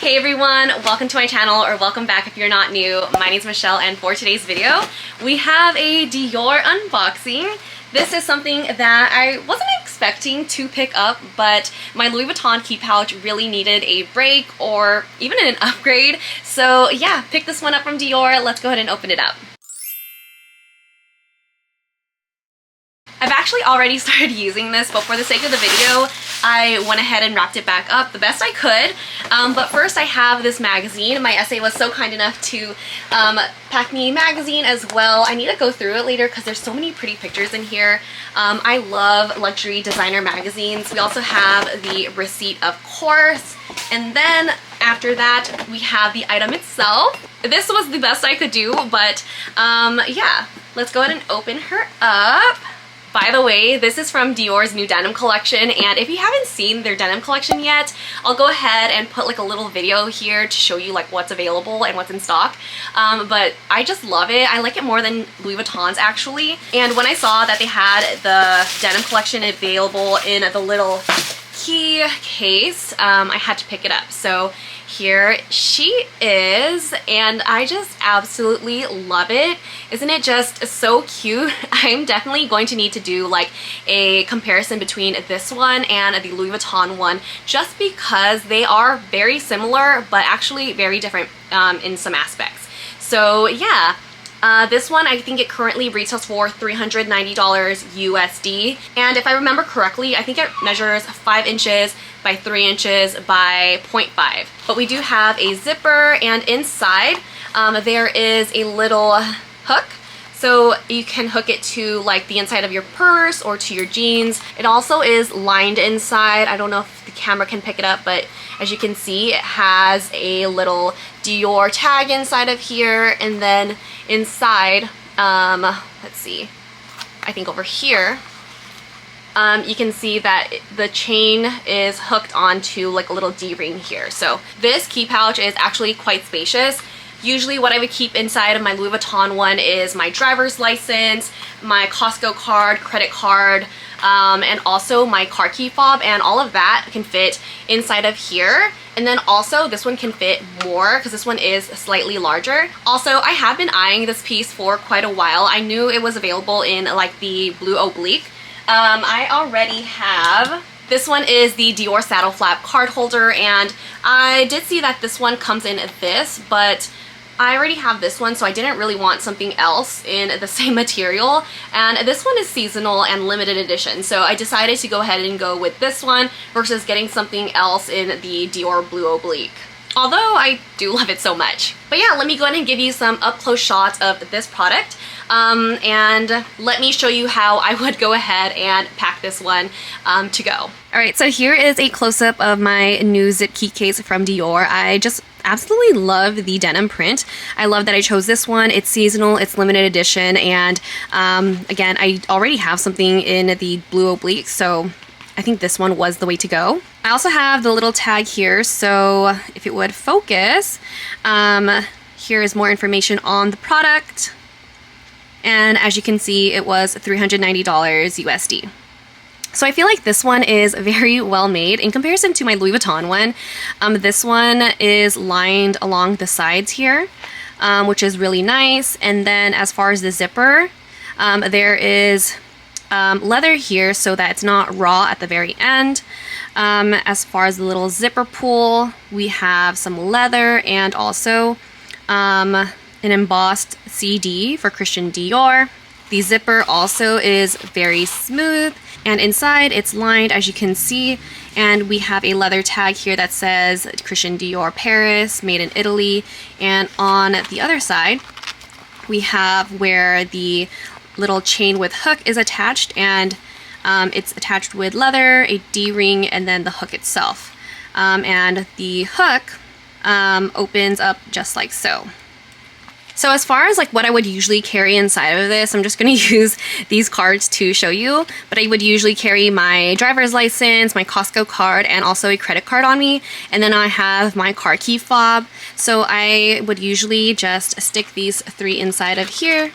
Hey everyone, welcome to my channel, or welcome back if you're not new. My name is Michelle, and for today's video, we have a Dior unboxing. This is something that I wasn't expecting to pick up, but my Louis Vuitton key pouch really needed a break or even an upgrade. So yeah, pick this one up from Dior. Let's go ahead and open it up. I've actually already started using this, but for the sake of the video, I went ahead and wrapped it back up the best I could. But first I have this magazine. My SA was so kind enough to pack me a magazine as well. I need to go through it later because there's so many pretty pictures in here. I love luxury designer magazines. We also have the receipt, of course. And then after that, we have the item itself. This was the best I could do, but yeah, let's go ahead and open her up. By the way, this is from Dior's new denim collection, and if you haven't seen their denim collection yet, I'll go ahead and put like a little video here to show you like what's available and what's in stock. But I just love it. I like it more than Louis Vuitton's actually. And when I saw that they had the denim collection available in the little key case, I had to pick it up. So here she is, and I just absolutely love it. Isn't it just so cute? I'm definitely going to need to do like a comparison between this one and the Louis Vuitton one, just because they are very similar but actually very different in some aspects. So yeah, this one, I think it currently retails for $390 USD. And if I remember correctly, I think it measures 5 inches by 3 inches by 0.5. But we do have a zipper, and inside there is a little hook. So you can hook it to like the inside of your purse or to your jeans. It also is lined inside. I don't know if the camera can pick it up, but as you can see, it has a little Dior tag inside of here. And then inside, let's see, I think over here, you can see that the chain is hooked onto like a little D-ring here. So this key pouch is actually quite spacious. Usually what I would keep inside of my Louis Vuitton one is my driver's license, my Costco card, credit card, and also my car key fob, and all of that can fit inside of here. And then also this one can fit more because this one is slightly larger. Also, I have been eyeing this piece for quite a while. I knew it was available in like the blue oblique. I already have. This one is the Dior saddle flap card holder, and I did see that this one comes in this, but I already have this one, so I didn't really want something else in the same material. And this one is seasonal and limited edition, so I decided to go ahead and go with this one versus getting something else in the Dior blue oblique. Although I do love it so much. But yeah, let me go ahead and give you some up-close shots of this product. And let me show you how I would go ahead and pack this one to go. Alright, so here is a close-up of my new zip key case from Dior. I just absolutely love the denim print. I love that I chose this one. It's seasonal, it's limited edition, and again, I already have something in the blue oblique, so I think this one was the way to go. I also have the little tag here, so if it would focus, here is more information on the product. And as you can see, it was $390 USD. So I feel like this one is very well made in comparison to my Louis Vuitton one. This one is lined along the sides here, which is really nice. And then as far as the zipper, there is leather here so that it's not raw at the very end. As far as the little zipper pull, we have some leather and also an embossed CD for Christian Dior. The zipper also is very smooth, and inside it's lined, as you can see, and we have a leather tag here that says Christian Dior Paris, made in Italy. And on the other side, we have where the little chain with hook is attached, and it's attached with leather, a D-ring, and then the hook itself. And the hook opens up just like so. So as far as like what I would usually carry inside of this, I'm just going to use these cards to show you, but I would usually carry my driver's license, my Costco card, and also a credit card on me. And then I have my car key fob. So I would usually just stick these 3 inside of here.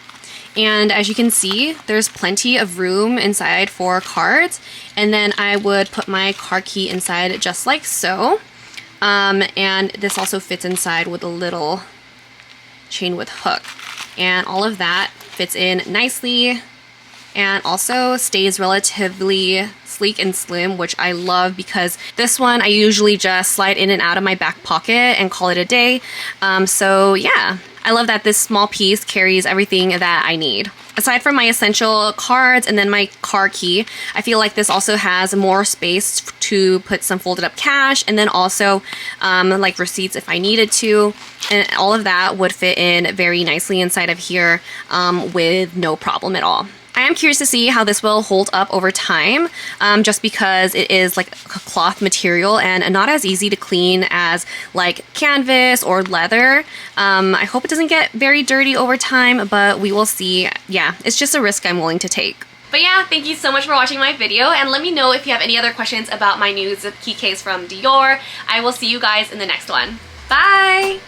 And as you can see, there's plenty of room inside for cards. And then I would put my car key inside just like so. And this also fits inside with a little chain with hook. And all of that fits in nicely and also stays relatively sleek and slim, which I love because this one I usually just slide in and out of my back pocket and call it a day. So yeah, I love that this small piece carries everything that I need. Aside from my essential cards and then my car key, I feel like this also has more space to put some folded up cash and then also like receipts if I needed to. And all of that would fit in very nicely inside of here with no problem at all. I am curious to see how this will hold up over time, just because it is like a cloth material and not as easy to clean as like canvas or leather. I hope it doesn't get very dirty over time, but we will see. Yeah, it's just a risk I'm willing to take. But yeah, thank you so much for watching my video, and let me know if you have any other questions about my new zip key case from Dior. I will see you guys in the next one. Bye!